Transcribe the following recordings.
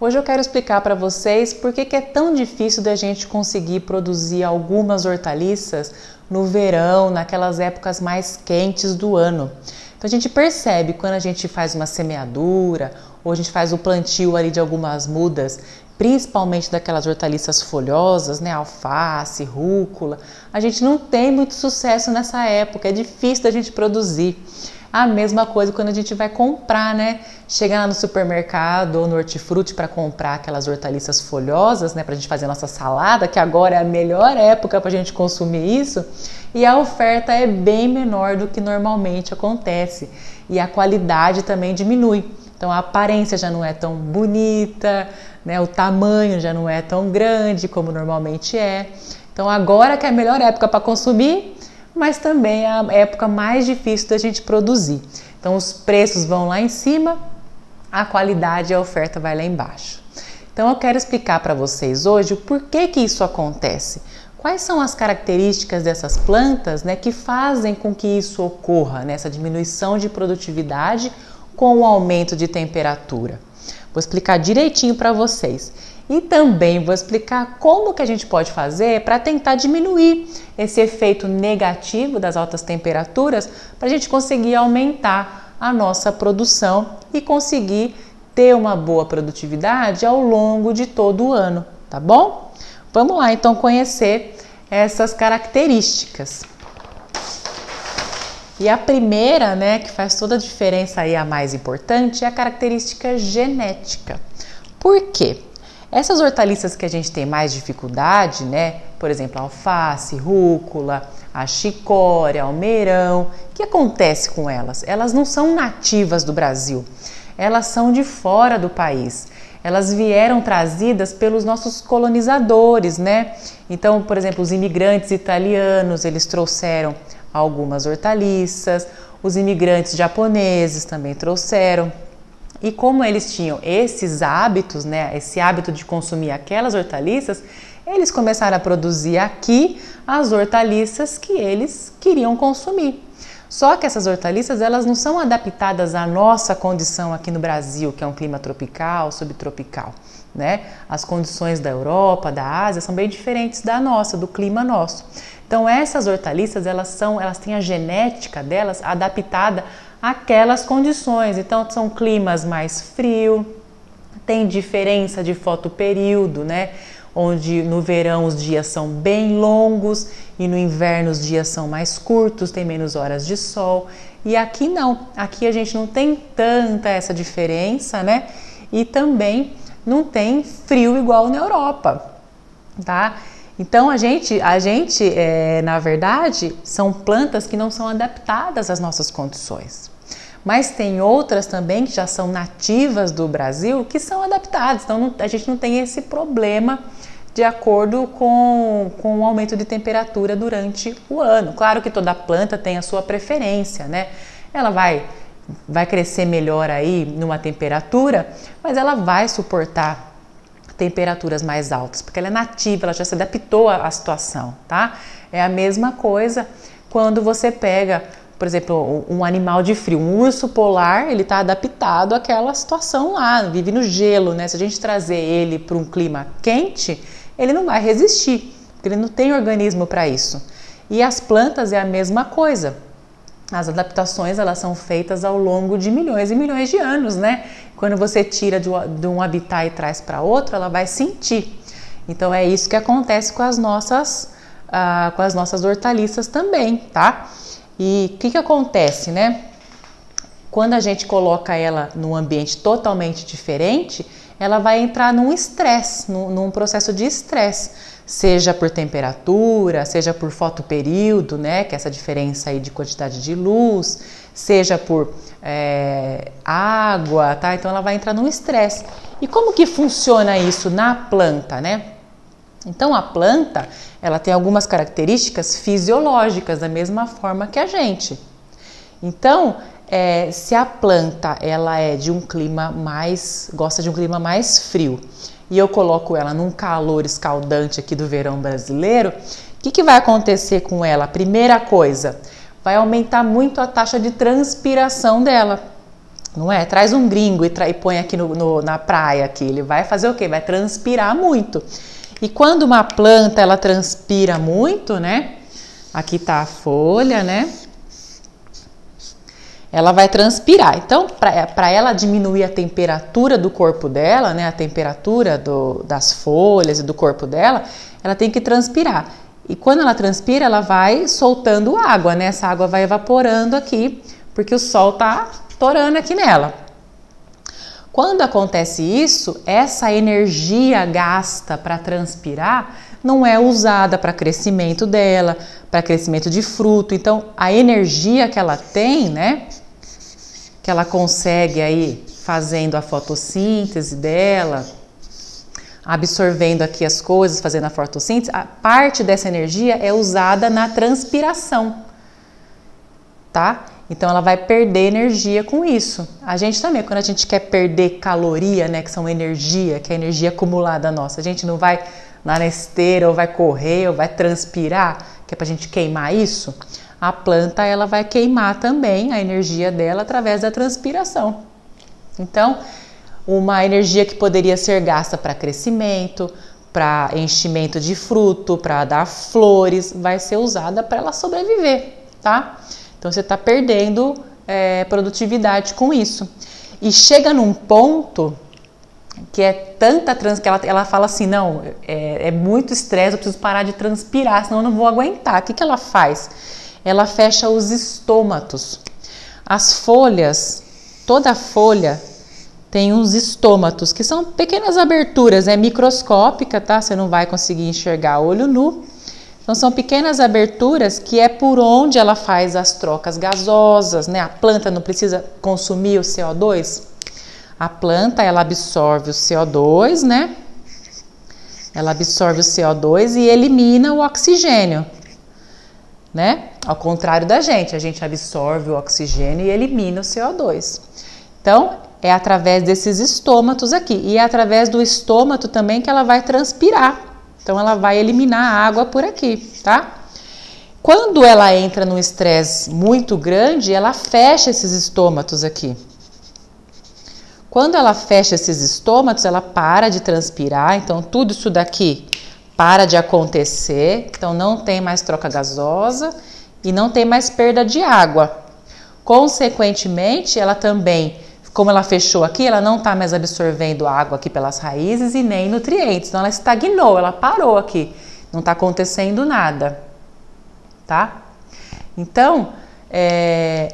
Hoje eu quero explicar para vocês por que é tão difícil da gente conseguir produzir algumas hortaliças no verão, naquelas épocas mais quentes do ano. Então a gente percebe quando a gente faz uma semeadura ou a gente faz o plantio ali de algumas mudas, principalmente daquelas hortaliças folhosas, né, alface, rúcula, a gente não tem muito sucesso nessa época, é difícil da gente produzir. A mesma coisa quando a gente vai comprar, né? Chega lá no supermercado ou no hortifruti para comprar aquelas hortaliças folhosas, né? Para a gente fazer a nossa salada, que agora é a melhor época para a gente consumir isso. E a oferta é bem menor do que normalmente acontece. E a qualidade também diminui. Então a aparência já não é tão bonita, né? O tamanho já não é tão grande como normalmente é. Então agora que é a melhor época para consumir, mas também é a época mais difícil da gente produzir. Então os preços vão lá em cima, a qualidade e a oferta vai lá embaixo. Então eu quero explicar para vocês hoje o porquê que isso acontece. Quais são as características dessas plantas, né, que fazem com que isso ocorra, né, essa diminuição de produtividade com o aumento de temperatura. Vou explicar direitinho para vocês. E também vou explicar como que a gente pode fazer para tentar diminuir esse efeito negativo das altas temperaturas para a gente conseguir aumentar a nossa produção e conseguir ter uma boa produtividade ao longo de todo o ano, tá bom? Vamos lá então conhecer essas características. E a primeira, né, que faz toda a diferença aí, a mais importante, é a característica genética. Por quê? Essas hortaliças que a gente tem mais dificuldade, né? Por exemplo, a alface, rúcula, a chicória, almeirão. O que acontece com elas? Elas não são nativas do Brasil, elas são de fora do país. Elas vieram trazidas pelos nossos colonizadores, né? Então, por exemplo, os imigrantes italianos, eles trouxeram algumas hortaliças, os imigrantes japoneses também trouxeram. E como eles tinham esses hábitos, né, esse hábito de consumir aquelas hortaliças, eles começaram a produzir aqui as hortaliças que eles queriam consumir. Só que essas hortaliças, elas não são adaptadas à nossa condição aqui no Brasil, que é um clima tropical, subtropical, né? As condições da Europa, da Ásia, são bem diferentes da nossa, do clima nosso. Então essas hortaliças, elas têm a genética delas adaptada àquelas condições. Então são climas mais frios, tem diferença de fotoperíodo, né? Onde no verão os dias são bem longos e no inverno os dias são mais curtos, tem menos horas de sol. E aqui não, aqui a gente não tem tanta essa diferença, né? E também não tem frio igual na Europa, tá? Então a gente na verdade, são plantas que não são adaptadas às nossas condições. Mas tem outras também que já são nativas do Brasil que são adaptadas. Então a gente não tem esse problema de acordo com o aumento de temperatura durante o ano. Claro que toda planta tem a sua preferência, né? Ela vai crescer melhor aí numa temperatura, mas ela vai suportar temperaturas mais altas, porque ela é nativa, ela já se adaptou à situação, tá? É a mesma coisa quando você pega, por exemplo, um animal de frio, um urso polar, ele está adaptado àquela situação lá, vive no gelo, né? Se a gente trazer ele para um clima quente, ele não vai resistir, porque ele não tem organismo para isso. E as plantas é a mesma coisa. As adaptações, elas são feitas ao longo de milhões e milhões de anos, né? Quando você tira de um habitat e traz para outro, ela vai sentir. Então é isso que acontece com as nossas hortaliças também, tá? E o que acontece, né? Quando a gente coloca ela num ambiente totalmente diferente, ela vai entrar num estresse, num processo de estresse, seja por temperatura, seja por fotoperíodo, né, que é essa diferença aí de quantidade de luz, seja por água, tá? Então ela vai entrar num estresse. E como que funciona isso na planta, né? Então a planta, ela tem algumas características fisiológicas da mesma forma que a gente. Então, se a planta ela gosta de um clima mais frio e eu coloco ela num calor escaldante aqui do verão brasileiro, o que vai acontecer com ela? A primeira coisa, vai aumentar muito a taxa de transpiração dela. não é? Traz um gringo e põe aqui na praia, aqui, ele vai fazer o quê? Vai transpirar muito. E quando uma planta, ela transpira muito, né? Aqui tá a folha, né? Ela vai transpirar. Então, para ela diminuir a temperatura do corpo dela, né? A temperatura das folhas e do corpo dela, ela tem que transpirar. E quando ela transpira, ela vai soltando água, né? Essa água vai evaporando aqui, porque o sol tá torando aqui nela. Quando acontece isso, essa energia gasta para transpirar não é usada para crescimento dela, para crescimento de fruto. Então, a energia que ela tem, né, que ela consegue aí fazendo a fotossíntese dela, absorvendo aqui as coisas, fazendo a fotossíntese, a parte dessa energia é usada na transpiração, tá? Então, ela vai perder energia com isso. A gente também, quando a gente quer perder caloria, né, que são energia, que é energia acumulada nossa, a gente não vai lá na esteira, ou vai correr, ou vai transpirar, que é pra gente queimar isso. A planta, ela vai queimar também a energia dela através da transpiração. Então, uma energia que poderia ser gasta para crescimento, para enchimento de fruto, para dar flores, vai ser usada para ela sobreviver, tá? Então, você está perdendo produtividade com isso. E chega num ponto que é tanta que ela fala assim, não, é muito estresse, eu preciso parar de transpirar, senão eu não vou aguentar. O que ela faz? Ela fecha os estômatos. As folhas, toda folha tem uns estômatos, que são pequenas aberturas, é microscópica, tá? Você não vai conseguir enxergar a olho nu. Então, são pequenas aberturas que é por onde ela faz as trocas gasosas, né? A planta não precisa consumir o CO2. A planta, ela absorve o CO2, né? Ela absorve o CO2 e elimina o oxigênio, né? Ao contrário da gente, a gente absorve o oxigênio e elimina o CO2. Então, é através desses estômatos aqui. E é através do estômato também que ela vai transpirar. Então, ela vai eliminar a água por aqui, tá? Quando ela entra num estresse muito grande, ela fecha esses estômatos aqui. Quando ela fecha esses estômatos, ela para de transpirar. Então, tudo isso daqui para de acontecer. Então, não tem mais troca gasosa e não tem mais perda de água. Consequentemente, ela também, como ela fechou aqui, ela não está mais absorvendo água aqui pelas raízes e nem nutrientes. Então, ela estagnou, ela parou aqui. Não está acontecendo nada, tá? Então,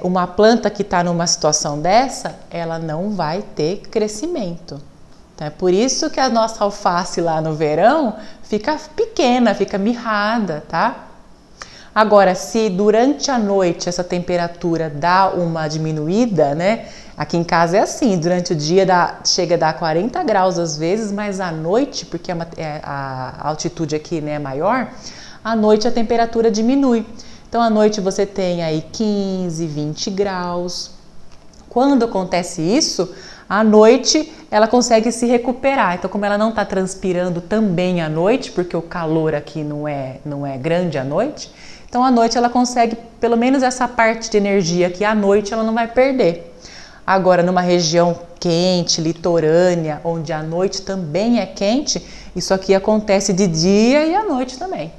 uma planta que está numa situação dessa, ela não vai ter crescimento. Então, é por isso que a nossa alface lá no verão fica pequena, fica mirrada, tá? Agora, se durante a noite essa temperatura dá uma diminuída, né? Aqui em casa é assim, durante o dia chega a dar 40 graus às vezes, mas à noite, porque a altitude aqui, né, é maior, à noite a temperatura diminui. Então, à noite você tem aí 15, 20 graus. Quando acontece isso, à noite ela consegue se recuperar. Então, como ela não está transpirando também à noite, porque o calor aqui não é grande à noite, então à noite ela consegue, pelo menos essa parte de energia que à noite ela não vai perder. Agora, numa região quente, litorânea, onde a noite também é quente, isso aqui acontece de dia e à noite também.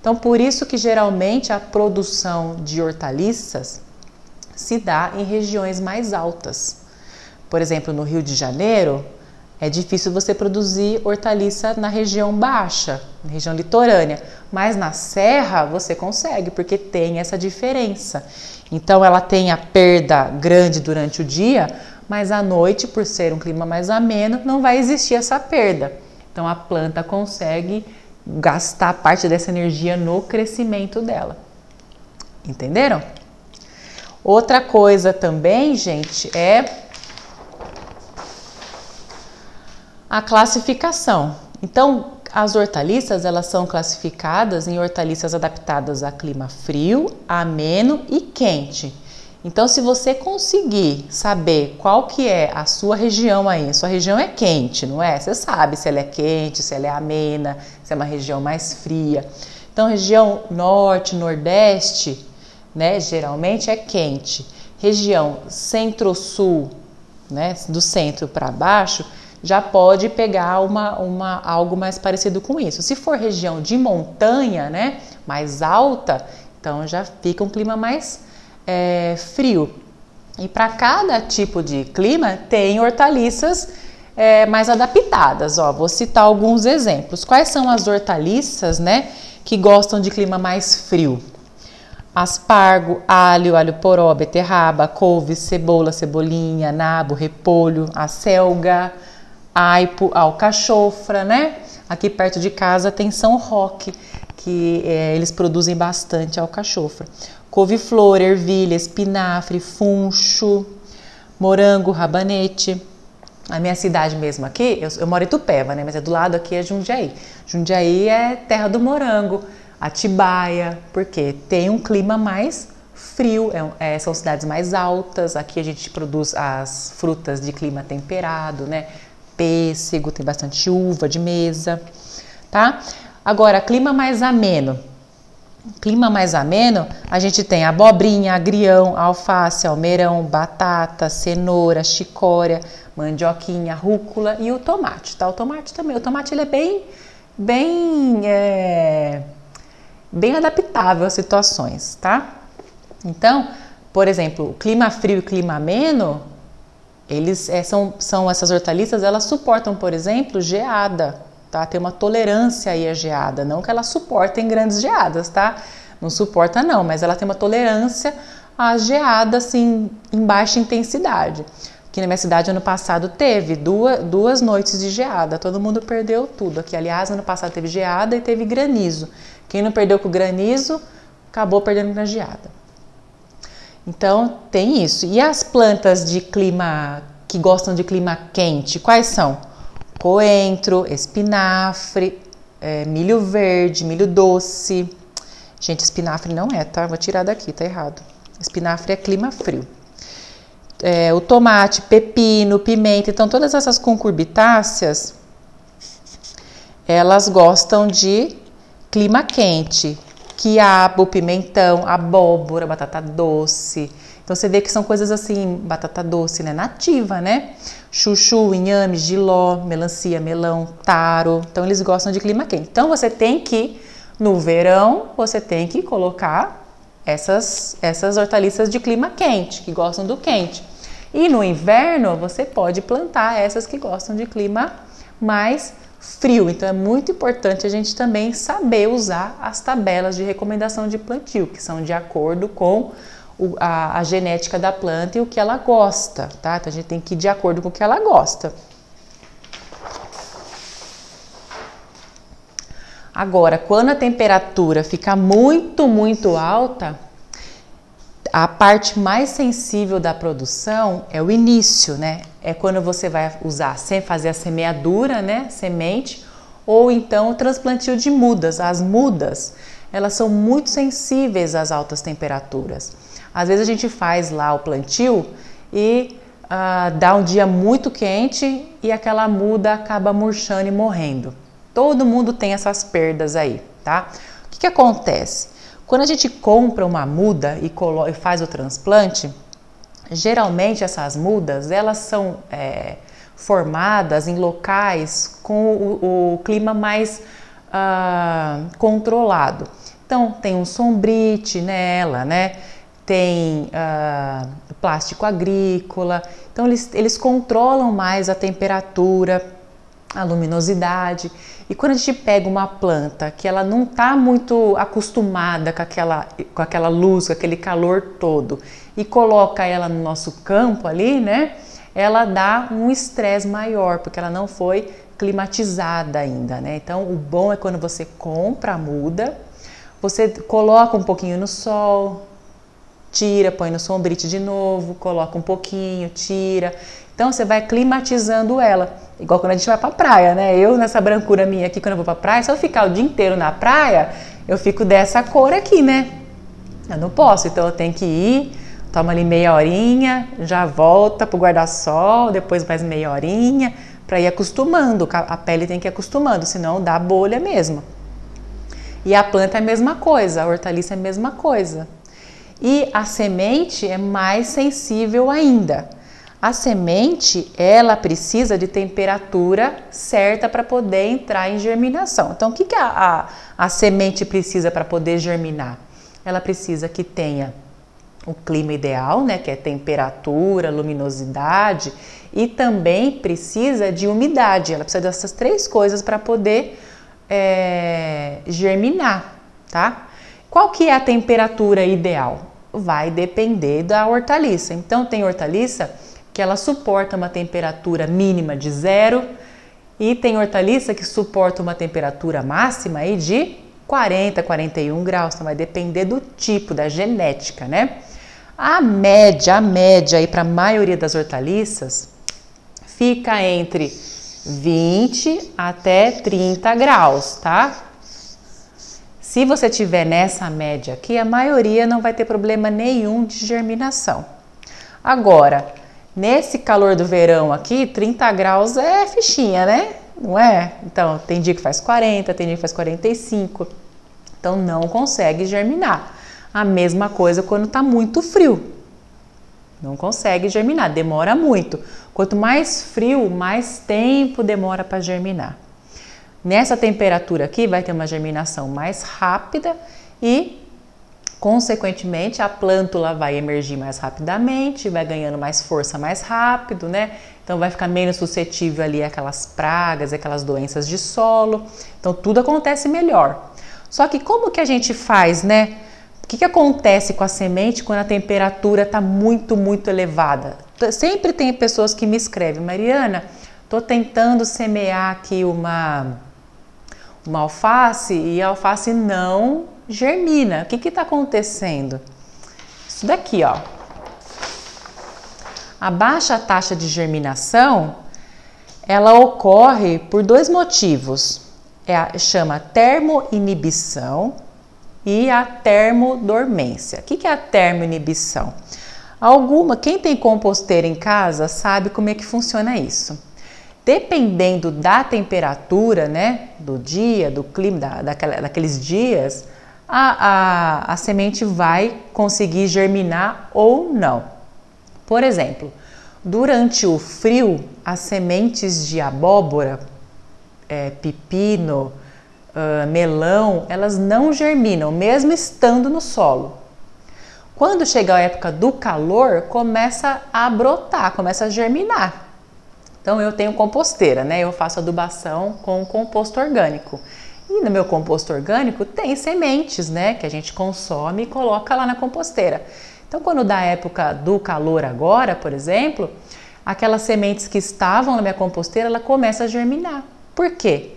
Então, por isso que geralmente a produção de hortaliças se dá em regiões mais altas. Por exemplo, no Rio de Janeiro, é difícil você produzir hortaliça na região baixa, na região litorânea, mas na serra você consegue, porque tem essa diferença. Então, ela tem a perda grande durante o dia, mas à noite, por ser um clima mais ameno, não vai existir essa perda. Então, a planta consegue gastar parte dessa energia no crescimento dela. Entenderam? Outra coisa também, gente, é a classificação. Então, as hortaliças, elas são classificadas em hortaliças adaptadas a clima frio, ameno e quente. Então, se você conseguir saber qual que é a sua região aí, a sua região é quente, não é? Você sabe se ela é quente, se ela é amena, se é uma região mais fria. Então, região norte, nordeste, né, geralmente é quente. Região centro-sul, né, do centro para baixo, já pode pegar algo mais parecido com isso. Se for região de montanha, né, mais alta, então já fica um clima mais frio. E para cada tipo de clima tem hortaliças mais adaptadas. Ó, vou citar alguns exemplos. Quais são as hortaliças, né, que gostam de clima mais frio? Aspargo, alho, alho poró, beterraba, couve, cebola, cebolinha, nabo, repolho, acelga, aipo, alcachofra, né? Aqui perto de casa tem São Roque, que eles produzem bastante alcachofra. Couve-flor, ervilha, espinafre, funcho, morango, rabanete. A minha cidade mesmo aqui, eu moro em Itupeva, né? Mas do lado aqui é Jundiaí. Jundiaí é terra do morango. Atibaia, porque tem um clima mais frio, são cidades mais altas. Aqui a gente produz as frutas de clima temperado, né? Pêssego, tem bastante uva de mesa, tá? Agora, clima mais ameno. Clima mais ameno, a gente tem abobrinha, agrião, alface, almeirão, batata, cenoura, chicória, mandioquinha, rúcula e o tomate, tá? O tomate também, o tomate ele é bem adaptável às situações, tá? Então, por exemplo, clima frio e clima ameno, eles são essas hortaliças, elas suportam, por exemplo, geada, tá? Tem uma tolerância aí à geada, não que elas suportem grandes geadas, tá? Não suporta não, mas ela tem uma tolerância à geada, assim, em baixa intensidade. Aqui na minha cidade, ano passado, teve duas noites de geada, todo mundo perdeu tudo. Aqui, aliás, ano passado teve geada e teve granizo. Quem não perdeu com o granizo, acabou perdendo com a geada. Então, tem isso. E as plantas de clima, que gostam de clima quente, quais são? Coentro, espinafre, milho verde, milho doce. Gente, espinafre não tá? Vou tirar daqui, tá errado. Espinafre é clima frio. O tomate, pepino, pimenta. Então, todas essas cucurbitáceas, elas gostam de clima quente. Quiabo, pimentão, abóbora, batata doce. Então, você vê que são coisas assim, batata doce, né? Nativa, né? Chuchu, inhame, jiló, melancia, melão, taro. Então, eles gostam de clima quente. Então, você tem que, no verão, você tem que colocar essas hortaliças de clima quente, que gostam do quente. E no inverno, você pode plantar essas que gostam de clima mais frio. Então, é muito importante a gente também saber usar as tabelas de recomendação de plantio, que são de acordo com a genética da planta e o que ela gosta, tá? Então, a gente tem que ir de acordo com o que ela gosta. Agora, quando a temperatura fica muito, muito alta, a parte mais sensível da produção é o início, né? É quando você vai usar sem fazer a semeadura, né? Semente, ou então o transplantio de mudas. As mudas, elas são muito sensíveis às altas temperaturas. Às vezes a gente faz lá o plantio e dá um dia muito quente e aquela muda acaba murchando e morrendo. Todo mundo tem essas perdas aí, tá? O que acontece? Quando a gente compra uma muda e faz o transplante, geralmente essas mudas, elas são formadas em locais com o clima mais controlado. Então, tem um sombrite nela, né? Tem plástico agrícola. Então, eles controlam mais a temperatura, a luminosidade. E quando a gente pega uma planta que ela não está muito acostumada com aquela luz, com aquele calor todo, e coloca ela no nosso campo ali, né? Ela dá um estresse maior, porque ela não foi climatizada ainda, né? Então, o bom é quando você compra a muda, você coloca um pouquinho no sol, tira, põe no sombrite de novo, coloca um pouquinho, tira. Então, você vai climatizando ela. Igual quando a gente vai pra praia, né? Eu, nessa brancura minha aqui, quando eu vou pra praia, se eu ficar o dia inteiro na praia, eu fico dessa cor aqui, né? Eu não posso, então eu tenho que ir, toma ali meia horinha, já volta pro guarda-sol, depois mais meia horinha, pra ir acostumando. A pele tem que ir acostumando, senão dá bolha mesmo. E a planta é a mesma coisa, a hortaliça é a mesma coisa. E a semente é mais sensível ainda. A semente, ela precisa de temperatura certa para poder entrar em germinação. Então, o que a semente precisa para poder germinar? Ela precisa que tenha o clima ideal, né, que é temperatura, luminosidade, e também precisa de umidade. Ela precisa dessas 3 coisas para poder germinar, tá? Qual que é a temperatura ideal? Vai depender da hortaliça. Então, tem hortaliça que ela suporta uma temperatura mínima de 0 e tem hortaliça que suporta uma temperatura máxima aí de 40, 41 graus. Então, vai depender do tipo, da genética, né? A média aí para a maioria das hortaliças fica entre 20 até 30 graus, tá? Se você tiver nessa média aqui, a maioria não vai ter problema nenhum de germinação. Agora, nesse calor do verão aqui, 30 graus é fichinha, né? Não é? Então, tem dia que faz 40, tem dia que faz 45. Então, não consegue germinar. A mesma coisa quando tá muito frio. Não consegue germinar, demora muito. Quanto mais frio, mais tempo demora para germinar. Nessa temperatura aqui, vai ter uma germinação mais rápida e, consequentemente, a plântula vai emergir mais rapidamente, vai ganhando mais força mais rápido, né? Então, vai ficar menos suscetível ali àquelas pragas, aquelas doenças de solo. Então, tudo acontece melhor. Só que como que a gente faz, né? O que acontece com a semente quando a temperatura está muito, muito elevada? Sempre tem pessoas que me escrevem, Mariana, estou tentando semear aqui uma alface e a alface não germina. O que está acontecendo? Isso daqui, ó. A baixa taxa de germinação, ela ocorre por 2 motivos. Chama termoinibição e a termodormência. O que é a termoinibição? Quem tem composteira em casa sabe como é que funciona isso. Dependendo da temperatura, né, do dia, do clima, daqueles dias, a semente vai conseguir germinar ou não. Por exemplo, durante o frio, as sementes de abóbora, pepino, melão, elas não germinam, mesmo estando no solo. Quando chega a época do calor, começa a brotar, começa a germinar. Então, eu tenho composteira, né? Eu faço adubação com composto orgânico. E no meu composto orgânico tem sementes, né? Que a gente consome e coloca lá na composteira. Então, quando dá a época do calor agora, por exemplo, aquelas sementes que estavam na minha composteira, ela começa a germinar. Por quê?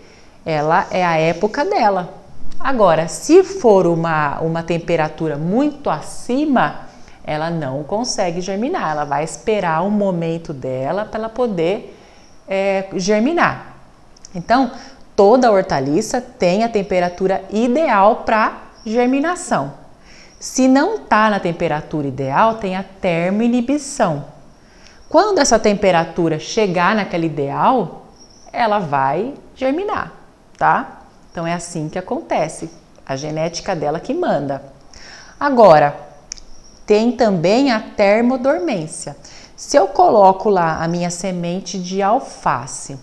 Ela é a época dela. Agora, se for uma temperatura muito acima, ela não consegue germinar. Ela vai esperar o momento dela para ela poder germinar. Então, toda hortaliça tem a temperatura ideal para germinação. Se não está na temperatura ideal, tem a termoinibição. Quando essa temperatura chegar naquela ideal, ela vai germinar, tá? Então é assim que acontece, a genética dela que manda. Agora, tem também a termodormência. Se eu coloco lá a minha semente de alface,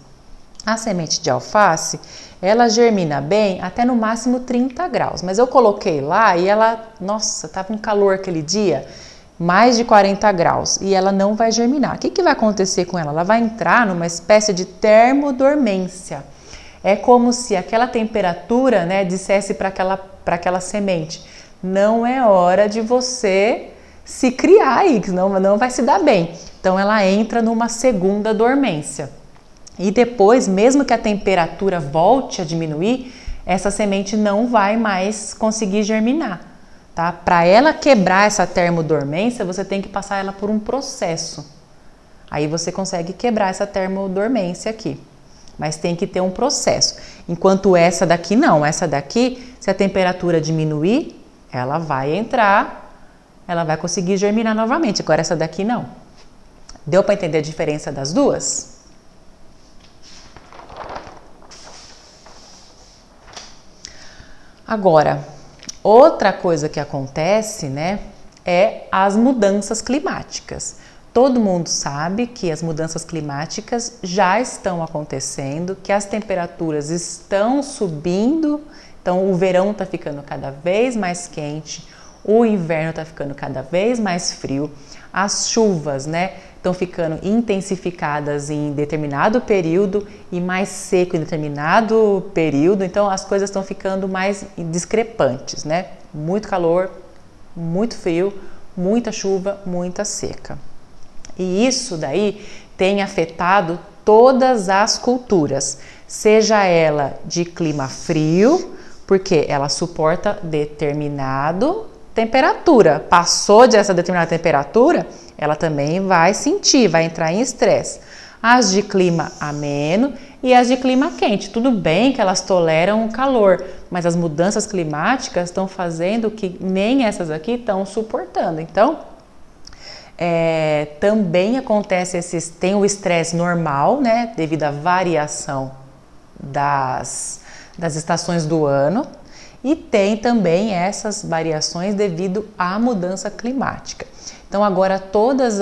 a semente de alface, ela germina bem até no máximo 30 graus, mas eu coloquei lá e ela, nossa, tava um calor aquele dia, mais de 40 graus, e ela não vai germinar. O que vai acontecer com ela? Ela vai entrar numa espécie de termodormência. É como se aquela temperatura, né, dissesse para aquela semente, não é hora de você se criar aí, que não vai se dar bem. Então ela entra numa segunda dormência. E depois, mesmo que a temperatura volte a diminuir, essa semente não vai mais conseguir germinar, tá? Para ela quebrar essa termodormência, você tem que passar ela por um processo. Aí você consegue quebrar essa termodormência aqui. Mas tem que ter um processo. Enquanto essa daqui não, essa daqui, se a temperatura diminuir, ela vai entrar, ela vai conseguir germinar novamente. Agora essa daqui não. Deu para entender a diferença das duas? Agora, outra coisa que acontece, né, é as mudanças climáticas. Todo mundo sabe que as mudanças climáticas já estão acontecendo, que as temperaturas estão subindo, então o verão está ficando cada vez mais quente, o inverno está ficando cada vez mais frio, as chuvas, né, estão ficando intensificadas em determinado período e mais seco em determinado período, então as coisas estão ficando mais discrepantes, né? Muito calor, muito frio, muita chuva, muita seca. E isso daí tem afetado todas as culturas, seja ela de clima frio, porque ela suporta determinada temperatura. Passou dessa determinada temperatura, ela também vai sentir, vai entrar em estresse. As de clima ameno e as de clima quente. Tudo bem que elas toleram o calor, mas as mudanças climáticas estão fazendo que nem essas aqui estão suportando. Então, também acontece tem o estresse normal, né, devido à variação das estações do ano, e tem também essas variações devido à mudança climática. Então agora todas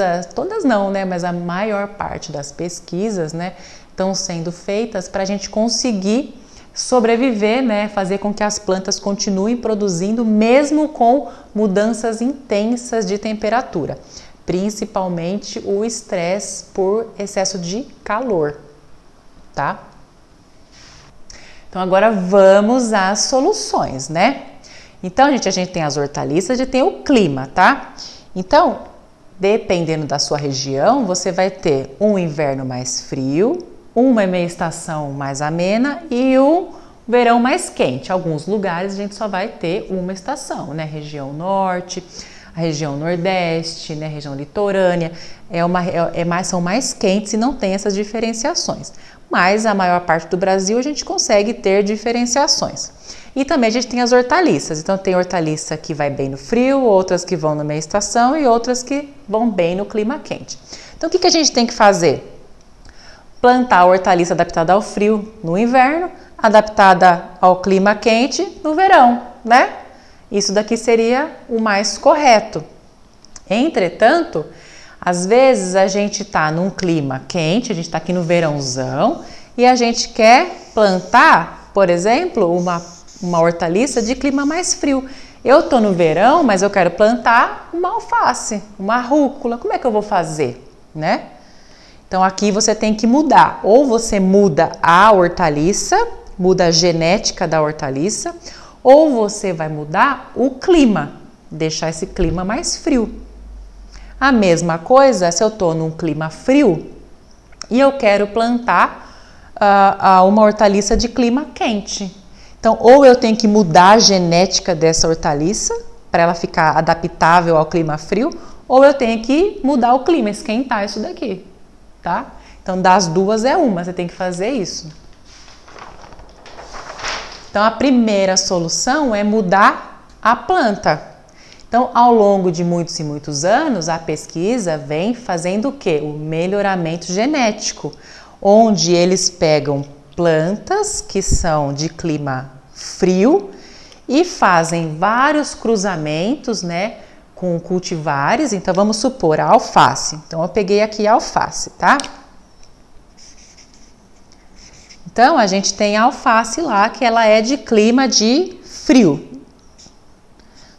não, né, mas a maior parte das pesquisas, né, estão sendo feitas para a gente conseguir sobreviver, né, fazer com que as plantas continuem produzindo mesmo com mudanças intensas de temperatura. Principalmente o estresse por excesso de calor, tá? Então agora vamos às soluções, né? Então, gente, a gente tem as hortaliças e tem o clima, tá? Então, dependendo da sua região, você vai ter um inverno mais frio, uma meia estação mais amena e um verão mais quente. Alguns lugares a gente só vai ter uma estação, né? Região norte, a região nordeste, né, região litorânea, são mais quentes e não tem essas diferenciações. Mas a maior parte do Brasil a gente consegue ter diferenciações. E também a gente tem as hortaliças. Então tem hortaliça que vai bem no frio, outras que vão na meia estação e outras que vão bem no clima quente. Então o que a gente tem que fazer? Plantar a hortaliça adaptada ao frio no inverno, adaptada ao clima quente no verão, né? Isso daqui seria o mais correto. Entretanto, às vezes a gente está num clima quente, a gente está aqui no verãozão e a gente quer plantar, por exemplo, uma hortaliça de clima mais frio. Eu estou no verão, mas eu quero plantar uma alface, uma rúcula. Como é que eu vou fazer, né? Então aqui você tem que mudar. Ou você muda a hortaliça, muda a genética da hortaliça, ou você vai mudar o clima, deixar esse clima mais frio. A mesma coisa se eu estou num clima frio e eu quero plantar uma hortaliça de clima quente. Então, ou eu tenho que mudar a genética dessa hortaliça para ela ficar adaptável ao clima frio, ou eu tenho que mudar o clima, esquentar isso daqui, tá? Então, das duas é uma, você tem que fazer isso. Então, a primeira solução é mudar a planta. Então, ao longo de muitos e muitos anos, a pesquisa vem fazendo o quê? O melhoramento genético, onde eles pegam plantas que são de clima frio e fazem vários cruzamentos, né, com cultivares. Então, vamos supor a alface. Então, eu peguei aqui a alface, tá? Então, a gente tem a alface lá, que ela é de clima de frio.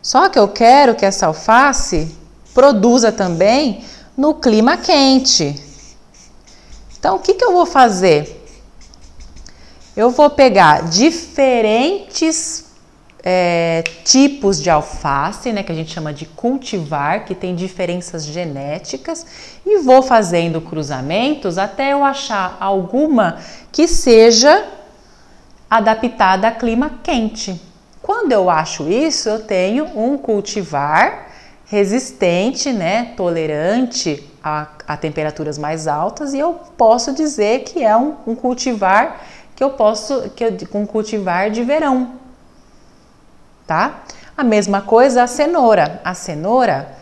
Só que eu quero que essa alface produza também no clima quente. Então, o que eu vou fazer? Eu vou pegar diferentes tipos de alface, né, que a gente chama de cultivar, que tem diferenças genéticas, e vou fazendo cruzamentos até eu achar alguma que seja adaptada a clima quente. Quando eu acho isso, eu tenho um cultivar resistente, né, tolerante a temperaturas mais altas, e eu posso dizer que é um cultivar um cultivar de verão, tá? A mesma coisa a cenoura. A cenoura,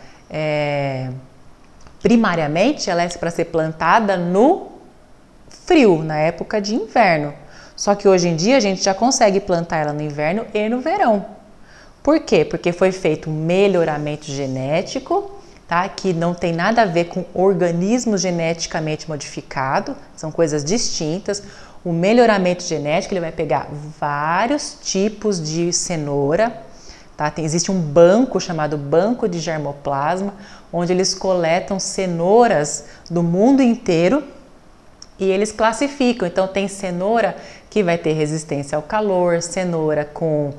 primariamente, ela é para ser plantada no frio, na época de inverno. Só que hoje em dia a gente já consegue plantar ela no inverno e no verão. Por quê? Porque foi feito um melhoramento genético, tá? Que não tem nada a ver com organismo geneticamente modificado, são coisas distintas. O melhoramento genético, ele vai pegar vários tipos de cenoura, tá? Existe um banco chamado Banco de Germoplasma, onde eles coletam cenouras do mundo inteiro e eles classificam. Então tem cenoura que vai ter resistência ao calor, cenoura com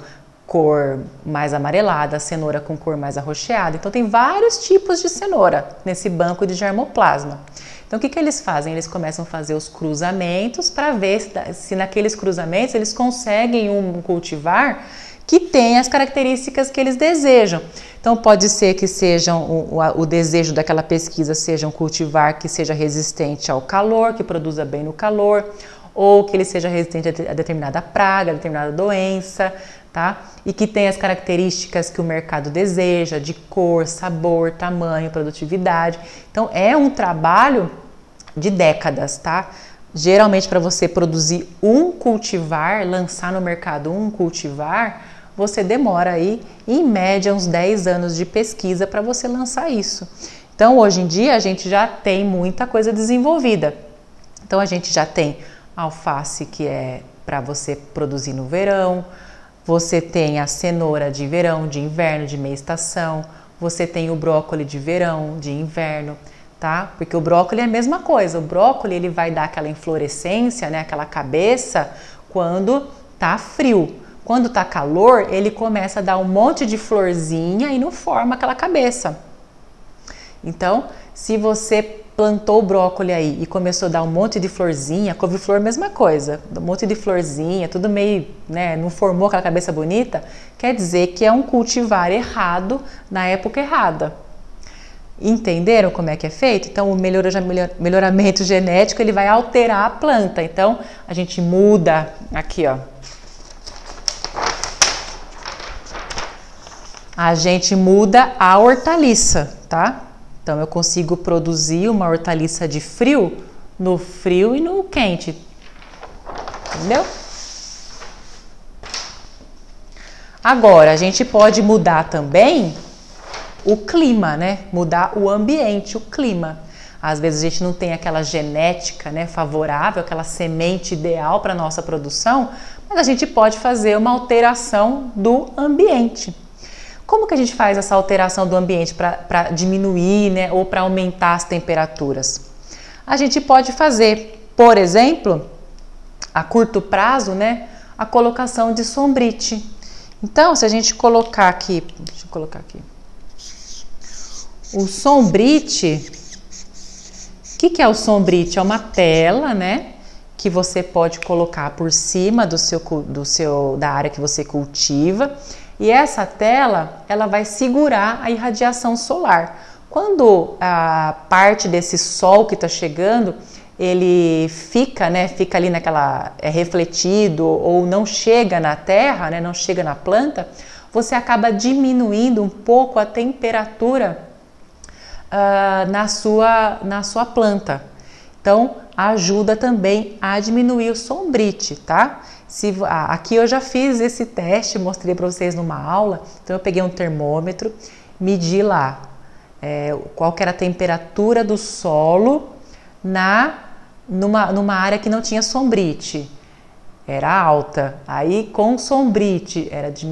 cor mais amarelada, cenoura com cor mais arroxeada. Então tem vários tipos de cenoura nesse banco de germoplasma. Então o que eles fazem? Eles começam a fazer os cruzamentos para ver se naqueles cruzamentos eles conseguem um cultivar que tem as características que eles desejam. Então pode ser que o desejo daquela pesquisa seja um cultivar que seja resistente ao calor, que produza bem no calor, ou que ele seja resistente a determinada praga, a determinada doença, tá? E que tem as características que o mercado deseja, de cor, sabor, tamanho, produtividade. Então é um trabalho de décadas, tá? Geralmente para você produzir um cultivar, lançar no mercado um cultivar, você demora aí, em média, uns 10 anos de pesquisa para você lançar isso. Então, hoje em dia, a gente já tem muita coisa desenvolvida. Então, a gente já tem alface, que é para você produzir no verão, você tem a cenoura de verão, de inverno, de meia estação, você tem o brócolis de verão, de inverno, tá? Porque o brócolis é a mesma coisa, o brócolis ele vai dar aquela inflorescência, né, aquela cabeça, quando tá frio. Quando tá calor, ele começa a dar um monte de florzinha e não forma aquela cabeça. Então, se você plantou o brócolis aí e começou a dar um monte de florzinha, couve-flor, mesma coisa, um monte de florzinha, tudo meio, né, não formou aquela cabeça bonita, quer dizer que é um cultivar errado na época errada. Entenderam como é que é feito? Então, o melhoramento genético, ele vai alterar a planta. Então, a gente muda aqui, ó. A gente muda a hortaliça, tá? Então, eu consigo produzir uma hortaliça de frio no frio e no quente. Entendeu? Agora, a gente pode mudar também o clima, né? Mudar o ambiente, o clima. Às vezes a gente não tem aquela genética, né, favorável, aquela semente ideal para a nossa produção, mas a gente pode fazer uma alteração do ambiente. Como que a gente faz essa alteração do ambiente para diminuir, né, ou para aumentar as temperaturas? A gente pode fazer, por exemplo, a curto prazo, né, a colocação de sombrite. Então, se a gente colocar aqui, deixa eu colocar aqui, o sombrite, o que é o sombrite? É uma tela, né, que você pode colocar por cima da área que você cultiva. E essa tela, ela vai segurar a irradiação solar. Quando a parte desse sol que está chegando, ele fica, né, fica ali é refletido ou não chega na terra, né, não chega na planta, você acaba diminuindo um pouco a temperatura na sua planta. Então, ajuda também a diminuir o sombrite, tá? Aqui eu já fiz esse teste, mostrei para vocês numa aula. Então eu peguei um termômetro, medi lá qual que era a temperatura do solo numa área que não tinha sombrite. Era alta, aí com sombrite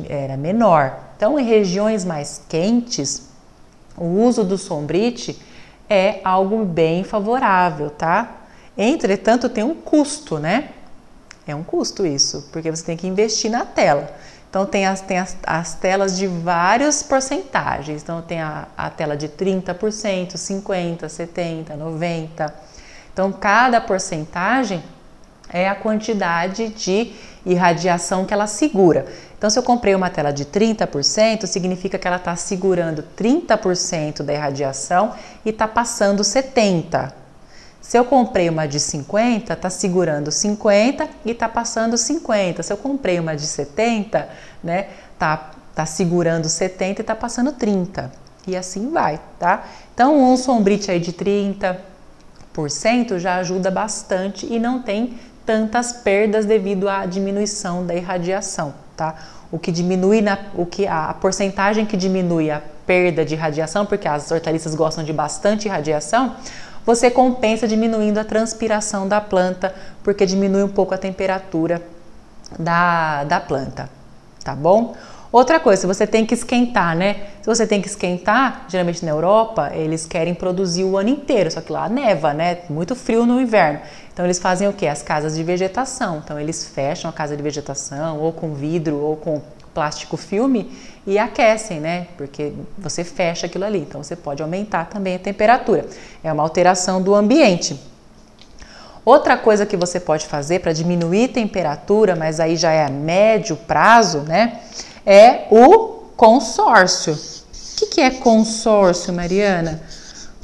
era menor. Então em regiões mais quentes, o uso do sombrite é algo bem favorável, tá? Entretanto, tem um custo, né? É um custo isso, porque você tem que investir na tela. Então, tem as telas de várias porcentagens. Então, tem a tela de 30%, 50%, 70%, 90%. Então, cada porcentagem é a quantidade de irradiação que ela segura. Então, se eu comprei uma tela de 30%, significa que ela está segurando 30% da irradiação e está passando 70%. Se eu comprei uma de 50, está segurando 50 e está passando 50. Se eu comprei uma de 70, né, tá segurando 70 e está passando 30. E assim vai, tá? Então, um sombrite aí de 30% já ajuda bastante e não tem tantas perdas devido à diminuição da irradiação, tá? O que diminui, a porcentagem que diminui a perda de radiação, porque as hortaliças gostam de bastante radiação, você compensa diminuindo a transpiração da planta, porque diminui um pouco a temperatura da planta, tá bom? Outra coisa, se você tem que esquentar, né? Se você tem que esquentar, geralmente na Europa, eles querem produzir o ano inteiro, só que lá neva, né? Muito frio no inverno. Então eles fazem o quê? As casas de vegetação. Então eles fecham a casa de vegetação, ou com vidro, ou com plástico filme, e aquecem, né? Porque você fecha aquilo ali. Então você pode aumentar também a temperatura. É uma alteração do ambiente. Outra coisa que você pode fazer para diminuir a temperatura, mas aí já é a médio prazo, né? É o consórcio. O que é consórcio, Mariana?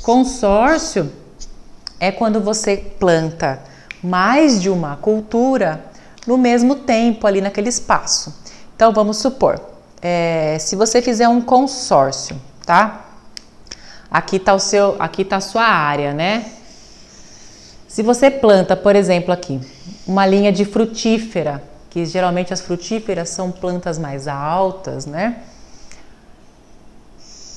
Consórcio é quando você planta mais de uma cultura no mesmo tempo ali naquele espaço. Então vamos supor, se você fizer um consórcio, tá? Aqui tá a sua área, né? Se você planta, por exemplo, aqui, uma linha de frutífera, que geralmente as frutíferas são plantas mais altas, né?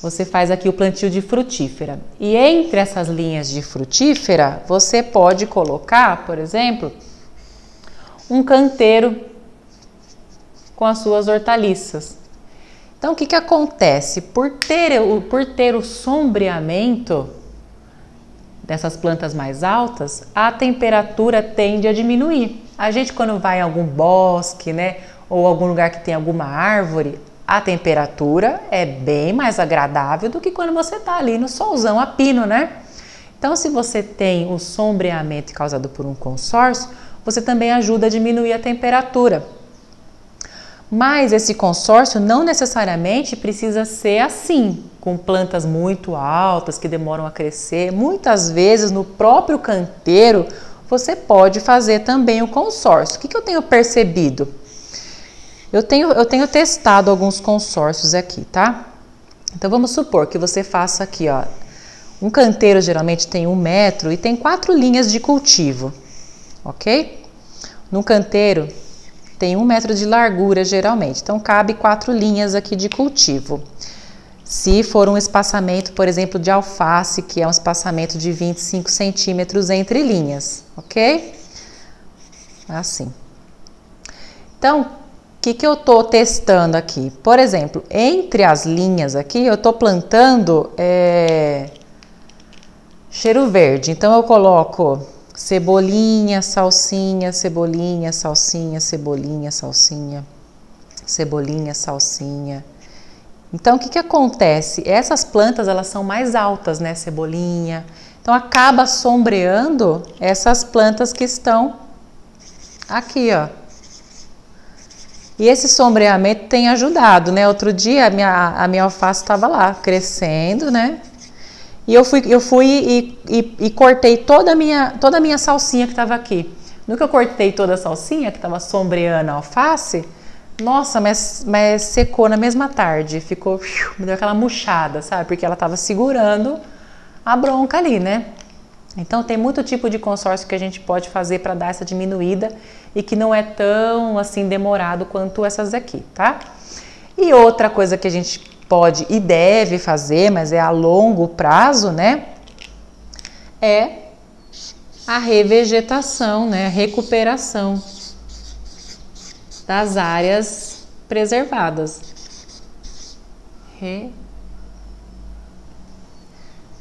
Você faz aqui o plantio de frutífera. E entre essas linhas de frutífera, você pode colocar, por exemplo, um canteiro com as suas hortaliças. Então, o que acontece? Por ter o sombreamento dessas plantas mais altas, a temperatura tende a diminuir. A gente, quando vai em algum bosque, né, ou algum lugar que tem alguma árvore, a temperatura é bem mais agradável do que quando você está ali no solzão a pino, né? Então, se você tem o sombreamento causado por um consórcio, você também ajuda a diminuir a temperatura. Mas esse consórcio não necessariamente precisa ser assim, com plantas muito altas que demoram a crescer. Muitas vezes no próprio canteiro você pode fazer também o consórcio. O que eu tenho percebido? Eu tenho testado alguns consórcios aqui, tá? Então vamos supor que você faça aqui, ó. Um canteiro geralmente tem 1 metro e tem 4 linhas de cultivo, ok? No canteiro tem 1 metro de largura geralmente, então cabe 4 linhas aqui de cultivo. Se for um espaçamento, por exemplo, de alface, que é um espaçamento de 25 centímetros entre linhas, ok? Assim. Então, o que eu tô testando aqui? Por exemplo, entre as linhas aqui, eu tô plantando cheiro verde. Então, eu coloco cebolinha, salsinha, cebolinha, salsinha, cebolinha, salsinha, cebolinha, salsinha. Então, o que acontece? Essas plantas, elas são mais altas, né? Cebolinha. Então, acaba sombreando essas plantas que estão aqui, ó. E esse sombreamento tem ajudado, né? Outro dia, a minha alface estava lá, crescendo, né? E eu fui e cortei toda a minha salsinha que estava aqui. No que eu cortei toda a salsinha, que estava sombreando a alface, nossa, mas secou na mesma tarde, ficou, me deu aquela murchada, sabe? Porque ela estava segurando a bronca ali, né? Então tem muito tipo de consórcio que a gente pode fazer para dar essa diminuída e que não é tão assim demorado quanto essas aqui, tá? E outra coisa que a gente pode e deve fazer, mas é a longo prazo, né? É a revegetação, né? A recuperação das áreas preservadas.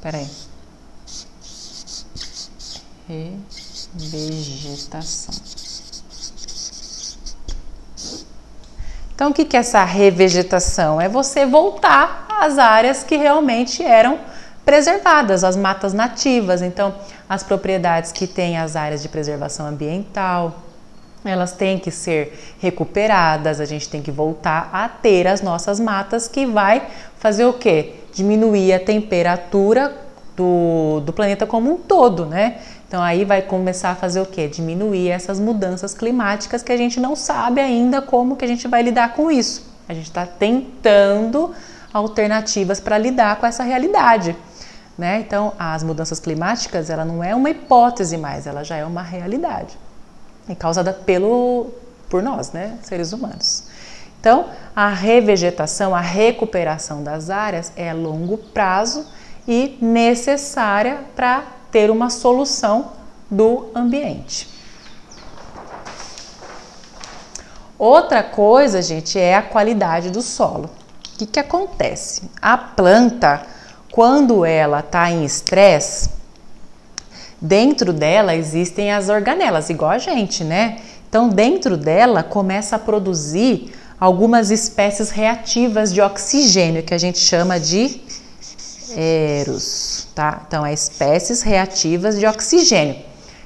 Peraí. Revegetação. Então, o que é essa revegetação? É você voltar às áreas que realmente eram preservadas, as matas nativas. Então, as propriedades que têm as áreas de preservação ambiental, elas têm que ser recuperadas, a gente tem que voltar a ter as nossas matas, que vai fazer o quê? Diminuir a temperatura do planeta como um todo, né? Então aí vai começar a fazer o quê? Diminuir essas mudanças climáticas que a gente não sabe ainda como que a gente vai lidar com isso. A gente está tentando alternativas para lidar com essa realidade, né? Então as mudanças climáticas, ela não é uma hipótese mais, ela já é uma realidade. É causada por nós, né, seres humanos. Então, a revegetação, a recuperação das áreas é a longo prazo e necessária para ter uma solução do ambiente. Outra coisa, gente, é a qualidade do solo. O que acontece? A planta, quando ela está em estresse, dentro dela existem as organelas, igual a gente, né? Então, dentro dela começa a produzir algumas espécies reativas de oxigênio, que a gente chama de eros, tá? Então, espécies reativas de oxigênio,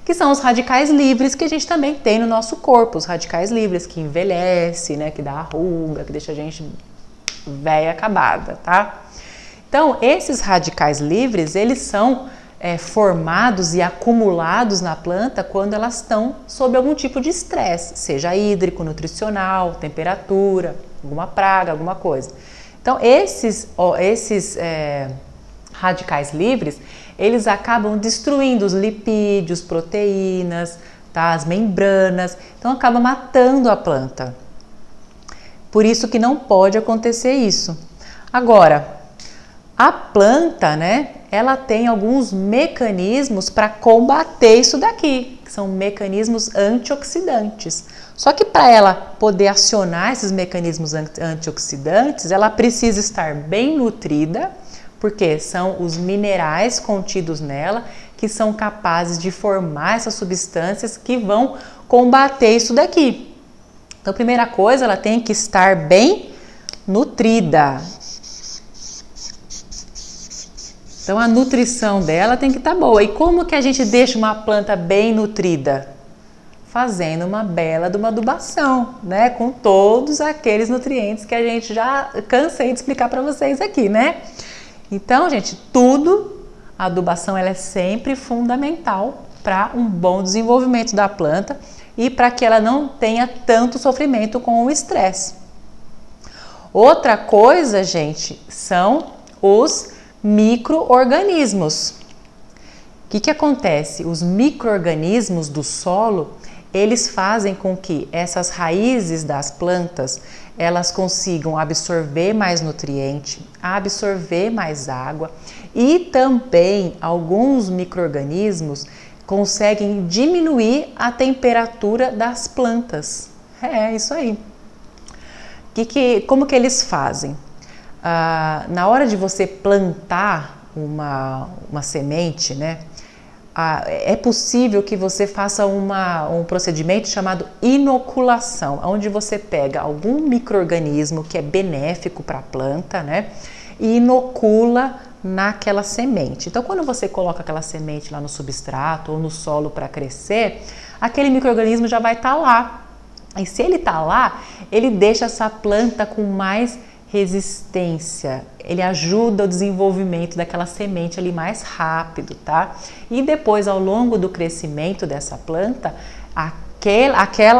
que são os radicais livres que a gente também tem no nosso corpo, os radicais livres que envelhece, né? Que dá ruga, que deixa a gente velha acabada, tá? Então, esses radicais livres, eles são formados e acumulados na planta quando elas estão sob algum tipo de estresse, seja hídrico, nutricional, temperatura, alguma praga, alguma coisa. Então, esses radicais livres, eles acabam destruindo os lipídios, proteínas, tá? As membranas, então acaba matando a planta. Por isso que não pode acontecer isso. Agora, a planta, né, ela tem alguns mecanismos para combater isso daqui, que são mecanismos antioxidantes. Só que para ela poder acionar esses mecanismos antioxidantes, ela precisa estar bem nutrida, porque são os minerais contidos nela que são capazes de formar essas substâncias que vão combater isso daqui. Então, a primeira coisa, ela tem que estar bem nutrida. Então, a nutrição dela tem que estar boa. E como que a gente deixa uma planta bem nutrida? Fazendo uma bela de uma adubação, né? Com todos aqueles nutrientes que a gente já cansei de explicar para vocês aqui, né? Então, gente, a adubação ela é sempre fundamental para um bom desenvolvimento da planta e para que ela não tenha tanto sofrimento com o estresse. Outra coisa, gente, são os micro-organismos. O que acontece? Os micro-organismos do solo, eles fazem com que essas raízes das plantas, elas consigam absorver mais nutriente, absorver mais água e também alguns micro-organismos conseguem diminuir a temperatura das plantas. É isso aí. Como que eles fazem? Na hora de você plantar uma semente, né, é possível que você faça um procedimento chamado inoculação, onde você pega algum micro-organismo que é benéfico para a planta, né, e inocula naquela semente. Então, quando você coloca aquela semente lá no substrato ou no solo para crescer, aquele micro-organismo já vai estar lá. E se ele está lá, ele deixa essa planta com mais resistência, ele ajuda o desenvolvimento daquela semente ali mais rápido, tá? E depois, ao longo do crescimento dessa planta,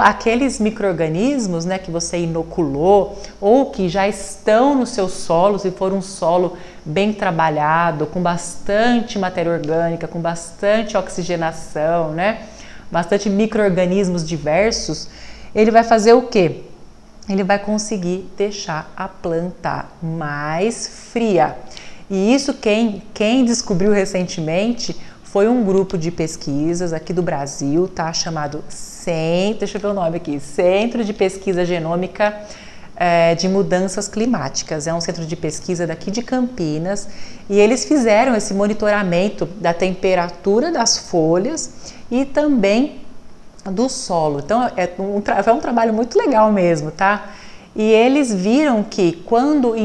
aqueles micro-organismos, né, que você inoculou ou que já estão no seu solo, se for um solo bem trabalhado, com bastante matéria orgânica, com bastante oxigenação, né, bastante micro-organismos diversos, ele vai fazer o quê? Ele vai conseguir deixar a planta mais fria. E isso quem descobriu recentemente foi um grupo de pesquisas aqui do Brasil, tá? Chamado deixa eu ver o nome aqui, Centro de Pesquisa Genômica de Mudanças Climáticas. É um centro de pesquisa daqui de Campinas e eles fizeram esse monitoramento da temperatura das folhas e também do solo. Então, foi um trabalho muito legal mesmo, tá? E eles viram que quando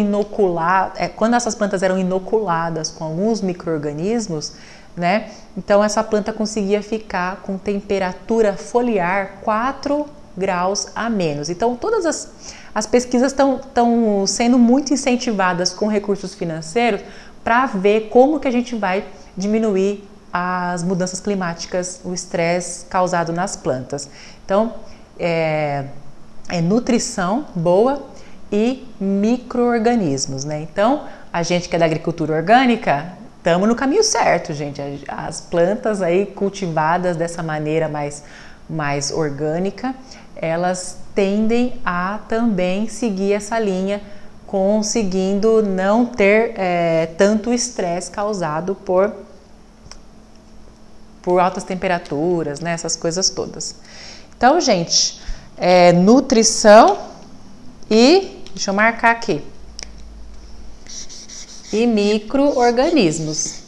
essas plantas eram inoculadas com alguns micro-organismos, né? Então, essa planta conseguia ficar com temperatura foliar 4 graus a menos. Então, todas as pesquisas estão sendo muito incentivadas com recursos financeiros para ver como que a gente vai diminuir as mudanças climáticas, o estresse causado nas plantas. Então, é nutrição boa e micro-organismos, né? Então, a gente que é da agricultura orgânica, estamos no caminho certo, gente. As plantas aí cultivadas dessa maneira mais orgânica, elas tendem a também seguir essa linha, conseguindo não ter tanto estresse causado por altas temperaturas, né? Essas coisas todas. Então, gente, nutrição e, deixa eu marcar aqui, e micro-organismos.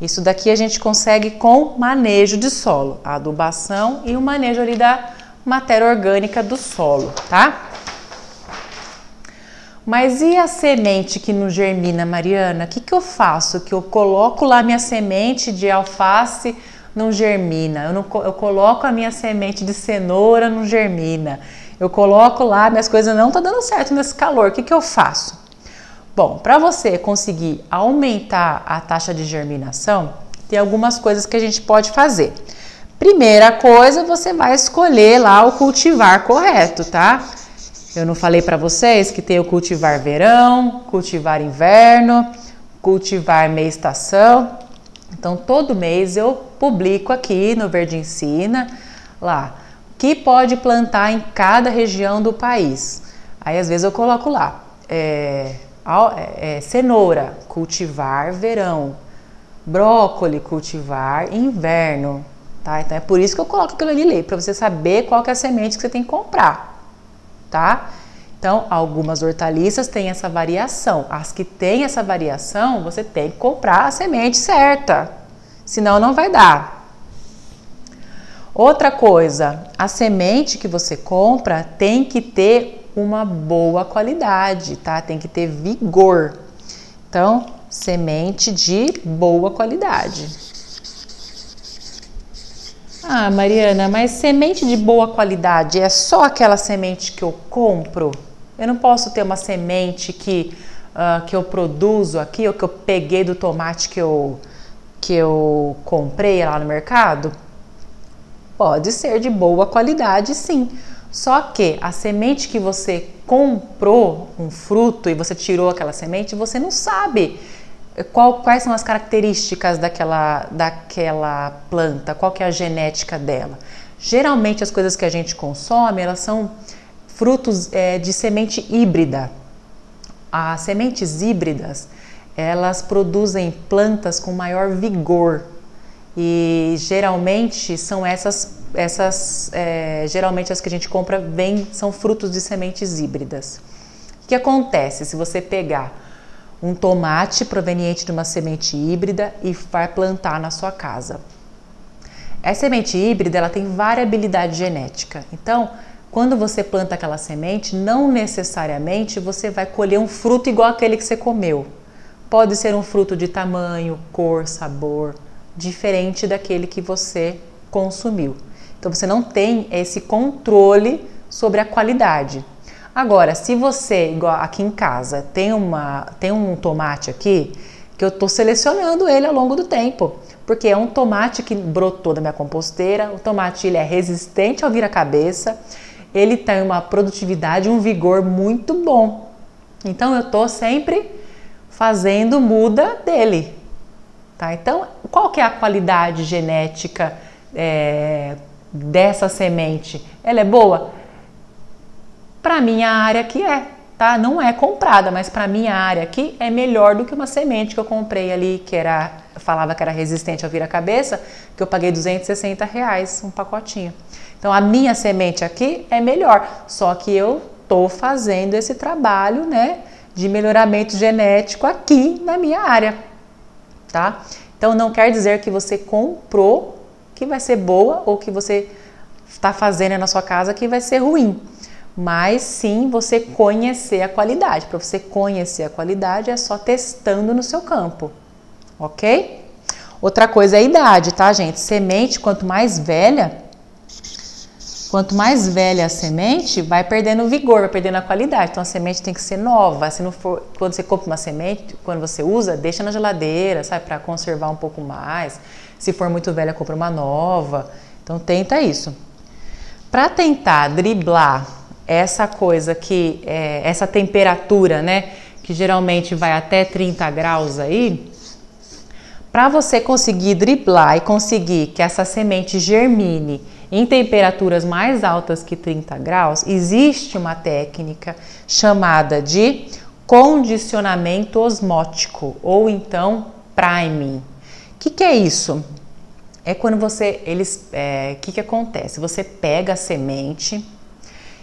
Isso daqui a gente consegue com manejo de solo, a adubação e o manejo ali da matéria orgânica do solo, tá? Mas e a semente que não germina, Mariana? O que eu faço? Que eu coloco lá minha semente de alface, não germina. Eu coloco a minha semente de cenoura, não germina. Eu coloco lá, minhas coisas não tá dando certo nesse calor. O que eu faço? Bom, para você conseguir aumentar a taxa de germinação, tem algumas coisas que a gente pode fazer. Primeira coisa, você vai escolher lá o cultivar correto, tá? Eu não falei para vocês que tem o cultivar verão, cultivar inverno, cultivar meia estação. Então, todo mês eu publico aqui no Verde Ensina lá o que pode plantar em cada região do país. Aí, às vezes, eu coloco lá cenoura, cultivar verão, brócolis, cultivar inverno, tá? Então, é por isso que eu coloco aquilo ali, para você saber qual que é a semente que você tem que comprar, tá? Então, algumas hortaliças têm essa variação. As que têm essa variação, você tem que comprar a semente certa, senão não vai dar. Outra coisa, a semente que você compra tem que ter uma boa qualidade, tá? Tem que ter vigor. Então, semente de boa qualidade. Ah, Mariana, mas semente de boa qualidade é só aquela semente que eu compro? Eu não posso ter uma semente que eu produzo aqui, ou que eu peguei do tomate que eu comprei lá no mercado? Pode ser de boa qualidade, sim. Só que a semente que você comprou, um fruto, e você tirou aquela semente, você não sabe quais são as características daquela planta, qual que é a genética dela. Geralmente as coisas que a gente consome, elas são frutos de semente híbrida. As sementes híbridas, elas produzem plantas com maior vigor e geralmente são geralmente as que a gente compra são frutos de sementes híbridas. O que acontece se você pegar um tomate proveniente de uma semente híbrida e vai plantar na sua casa? Essa semente híbrida, ela tem variabilidade genética. Então, quando você planta aquela semente, não necessariamente você vai colher um fruto igual aquele que você comeu. Pode ser um fruto de tamanho, cor, sabor, diferente daquele que você consumiu. Então, você não tem esse controle sobre a qualidade. Agora, se você, igual aqui em casa, tem um tomate aqui, que eu estou selecionando ele ao longo do tempo, porque é um tomate que brotou da minha composteira, o tomate ele é resistente ao vira-cabeça, ele tem uma produtividade, um vigor muito bom. Então, eu estou sempre fazendo muda dele, tá? Então, qual que é a qualidade genética dessa semente? Ela é boa? Para minha área aqui tá? Não é comprada, mas para minha área aqui é melhor do que uma semente que eu comprei ali, falava que era resistente ao vira-cabeça, que eu paguei R$260 um pacotinho. Então, a minha semente aqui é melhor, só que eu tô fazendo esse trabalho, né, de melhoramento genético aqui na minha área, tá? Então, não quer dizer que você comprou que vai ser boa ou que você está fazendo na sua casa que vai ser ruim. Mas sim você conhecer a qualidade. Para você conhecer a qualidade é só testando no seu campo, ok? Outra coisa é a idade, tá, gente? Semente, quanto mais velha a semente, vai perdendo vigor, vai perdendo a qualidade. Então a semente tem que ser nova. Se não for, quando você compra uma semente, quando você usa, deixa na geladeira, sabe, para conservar um pouco mais. Se for muito velha, compra uma nova. Então tenta isso. Para tentar driblar essa coisa que essa temperatura, né, que geralmente vai até 30 graus aí, Para você conseguir driblar e conseguir que essa semente germine em temperaturas mais altas que 30 graus, existe uma técnica chamada de condicionamento osmótico ou então priming. O que é isso? É quando que acontece? Você pega a semente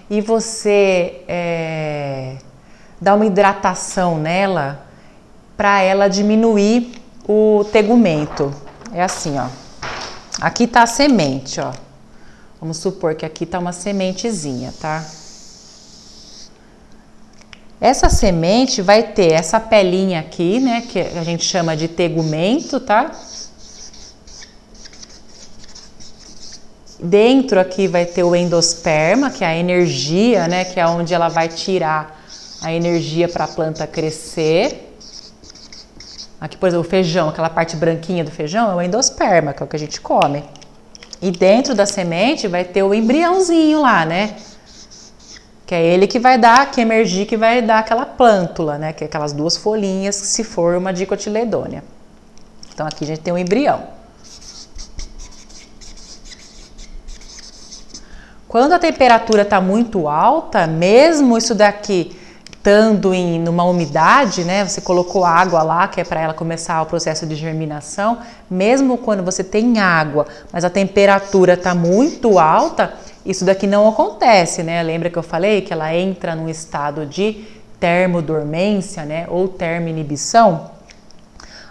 e você dá uma hidratação nela para ela diminuir o tegumento. É assim, ó. Aqui tá a semente, ó. Vamos supor que aqui tá uma sementezinha, tá? Essa semente vai ter essa pelinha aqui, né, que a gente chama de tegumento, tá? Dentro aqui vai ter o endosperma, que é a energia, né, que é onde ela vai tirar a energia para a planta crescer. Aqui, por exemplo, o feijão, aquela parte branquinha do feijão é o endosperma, que é o que a gente come. E dentro da semente vai ter o embriãozinho lá, né? Que é ele que vai dar, que emergir, que vai dar aquela plântula, né? Que é aquelas duas folhinhas, se for uma dicotiledônia. Então aqui a gente tem o embrião. Quando a temperatura está muito alta, mesmo isso daqui estando numa umidade, né? Você colocou água lá, que é para ela começar o processo de germinação. Mesmo quando você tem água, mas a temperatura está muito alta, isso daqui não acontece, né? Lembra que eu falei que ela entra num estado de termodormência, né? Ou termoinibição.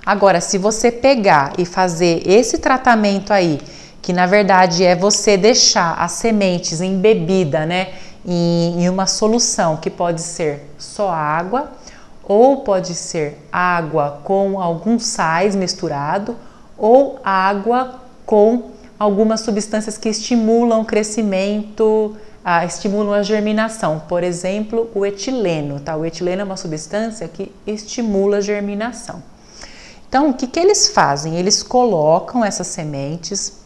Agora, se você pegar e fazer esse tratamento aí, que na verdade é você deixar as sementes embebida, né, em uma solução que pode ser só água ou pode ser água com alguns sais misturado ou água com algumas substâncias que estimulam o crescimento, estimulam a germinação. Por exemplo, o etileno, tá? O etileno é uma substância que estimula a germinação. Então, o que eles fazem? Eles colocam essas sementes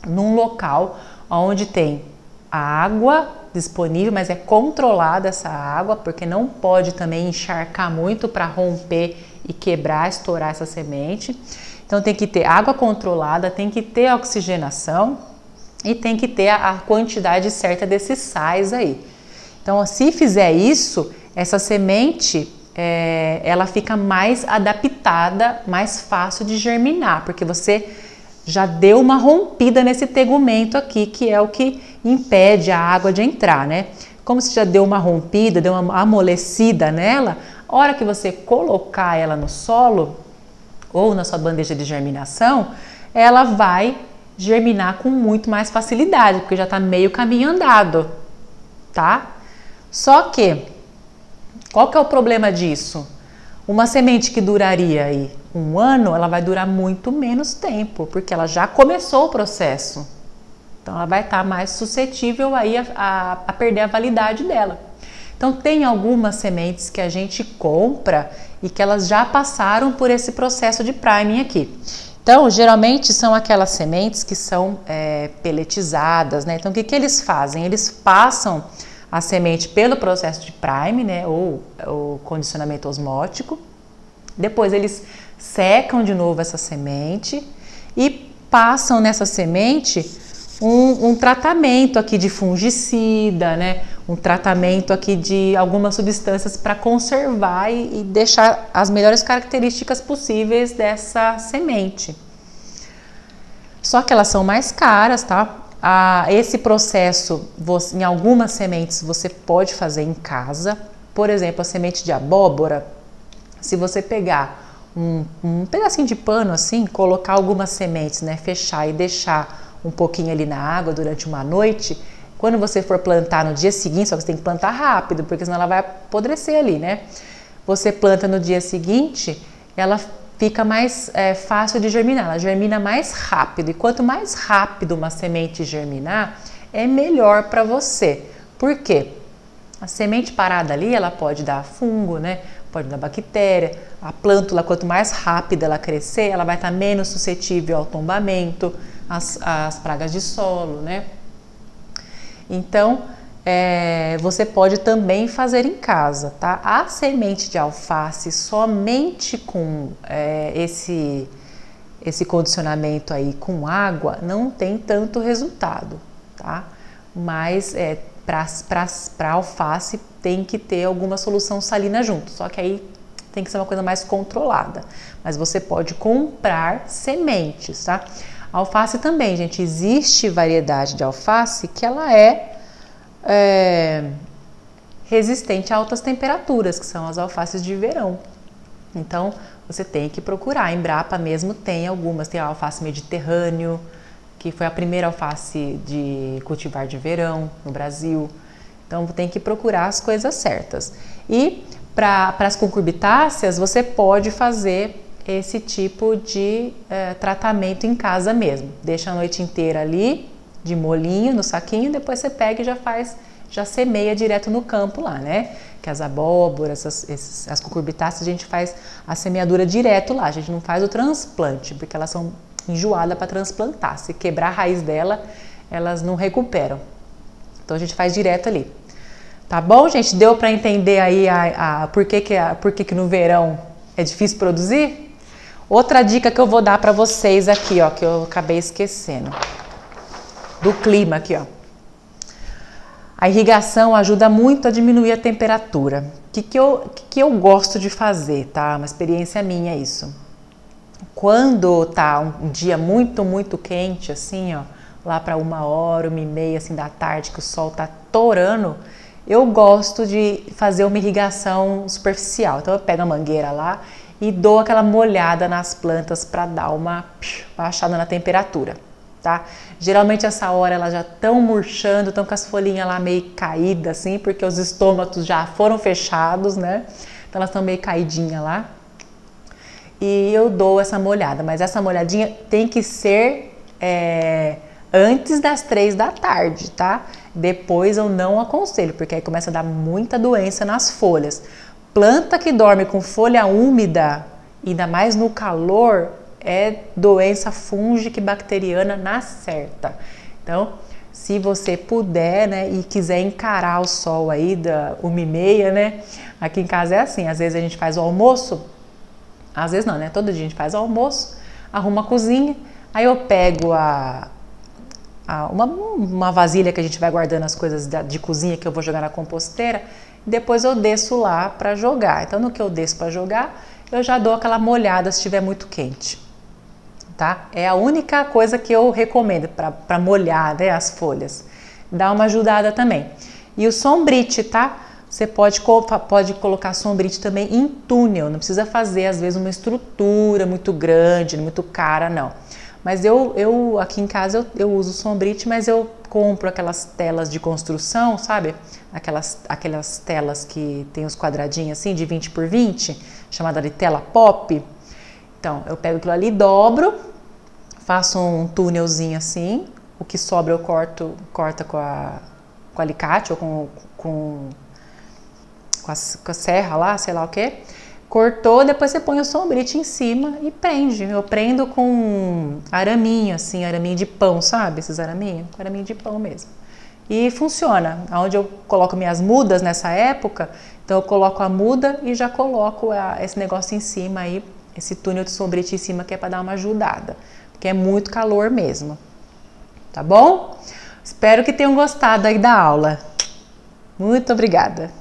num local onde tem água disponível, mas é controlada essa água, porque não pode também encharcar muito para romper e quebrar, estourar essa semente. Então tem que ter água controlada, tem que ter oxigenação e tem que ter a quantidade certa desses sais aí. Então, se fizer isso, essa semente ela fica mais adaptada, mais fácil de germinar, porque você já deu uma rompida nesse tegumento aqui, que é o que impede a água de entrar, né? Como se já deu uma rompida, deu uma amolecida nela, a hora que você colocar ela no solo ou na sua bandeja de germinação, ela vai germinar com muito mais facilidade, porque já está meio caminho andado, tá? Só que, qual que é o problema disso? Uma semente que duraria aí 1 ano, ela vai durar muito menos tempo, porque ela já começou o processo. Então, ela vai estar mais suscetível aí a perder a validade dela. Então, tem algumas sementes que a gente compra e que elas já passaram por esse processo de priming aqui. Então, geralmente são aquelas sementes que são peletizadas, né? Então, o que eles fazem? Eles passam a semente pelo processo de prime, né? Ou o condicionamento osmótico. Depois, eles secam de novo essa semente e passam nessa semente um tratamento aqui de fungicida, né? Um tratamento aqui de algumas substâncias para conservar e deixar as melhores características possíveis dessa semente. Só que elas são mais caras, tá? Esse processo, em algumas sementes, você pode fazer em casa. Por exemplo, a semente de abóbora, se você pegar um pedacinho de pano assim, colocar algumas sementes, né? Fechar e deixar um pouquinho ali na água durante uma noite, quando você for plantar no dia seguinte, só que você tem que plantar rápido, porque senão ela vai apodrecer ali, né? Você planta no dia seguinte, ela fica mais fácil de germinar, ela germina mais rápido. E quanto mais rápido uma semente germinar, é melhor para você. Por quê? A semente parada ali, ela pode dar fungo, né? Pode dar bactéria. A plântula, quanto mais rápida ela crescer, ela vai estar menos suscetível ao tombamento, às pragas de solo, né? Então, você pode também fazer em casa, tá? A semente de alface, somente com esse condicionamento aí com água não tem tanto resultado, tá? Mas para alface tem que ter alguma solução salina junto, só que aí tem que ser uma coisa mais controlada. Mas você pode comprar sementes, tá? Alface também, gente, existe variedade de alface que ela é resistente a altas temperaturas, que são as alfaces de verão. Então, você tem que procurar. A Embrapa mesmo tem algumas, tem a alface mediterrâneo, que foi a primeira alface de cultivar de verão no Brasil. Então, tem que procurar as coisas certas. E para as cucurbitáceas, você pode fazer esse tipo de tratamento em casa mesmo. Deixa a noite inteira ali, de molinho, no saquinho, depois você pega e já semeia direto no campo lá, né? Que as abóboras, as cucurbitáceas, a gente faz a semeadura direto lá, a gente não faz o transplante, porque elas são enjoadas para transplantar. Se quebrar a raiz dela, elas não recuperam. Então a gente faz direto ali. Tá bom, gente? Deu para entender aí por que no verão é difícil produzir? Outra dica que eu vou dar para vocês aqui, ó, que eu acabei esquecendo. Do clima aqui, ó. A irrigação ajuda muito a diminuir a temperatura. O que eu gosto de fazer, tá? Uma experiência minha isso. Quando tá um dia muito, muito quente, assim, ó, lá para 1h, 1h30, assim, da tarde, que o sol tá torando, eu gosto de fazer uma irrigação superficial. Então eu pego a mangueira lá e dou aquela molhada nas plantas para dar uma baixada na temperatura, tá? Geralmente essa hora elas já estão murchando, estão com as folhinhas lá meio caídas assim, porque os estômatos já foram fechados, né? Então elas estão meio caidinhas lá. E eu dou essa molhada, mas essa molhadinha tem que ser antes das 3 da tarde, tá? Depois eu não aconselho, porque aí começa a dar muita doença nas folhas. Planta que dorme com folha úmida, ainda mais no calor, é doença fúngica e bacteriana na certa. Então, se você puder, né, e quiser encarar o sol aí da 1h30, né? Aqui em casa é assim, às vezes a gente faz o almoço, às vezes não, né? Todo dia a gente faz o almoço, arruma a cozinha, aí eu pego uma vasilha que a gente vai guardando as coisas de cozinha que eu vou jogar na composteira, e depois eu desço lá para jogar. Então, no que eu desço para jogar, eu já dou aquela molhada se estiver muito quente. Tá? É a única coisa que eu recomendo para molhar, né, as folhas. Dá uma ajudada também. E o sombrite, tá? Você pode colocar sombrite também em túnel. Não precisa fazer, às vezes, uma estrutura muito grande, muito cara, não. Mas eu aqui em casa eu uso sombrite, mas eu compro aquelas telas de construção, sabe? Aquelas telas que tem os quadradinhos assim, de 20 por 20, chamada de tela pop. Então, eu pego aquilo ali, dobro, faço um túnelzinho assim, o que sobra eu corta com alicate ou com a serra lá, sei lá o que. Cortou, depois você põe o sombrite em cima e prende. Eu prendo com araminho, assim, araminho de pão, sabe? Esses araminhos? Com araminho de pão mesmo. E funciona. Onde eu coloco minhas mudas nessa época, então eu coloco a muda e já coloco esse negócio em cima aí, esse túnel de sombrite em cima, que é para dar uma ajudada, porque é muito calor mesmo, tá bom? Espero que tenham gostado aí da aula. Muito obrigada!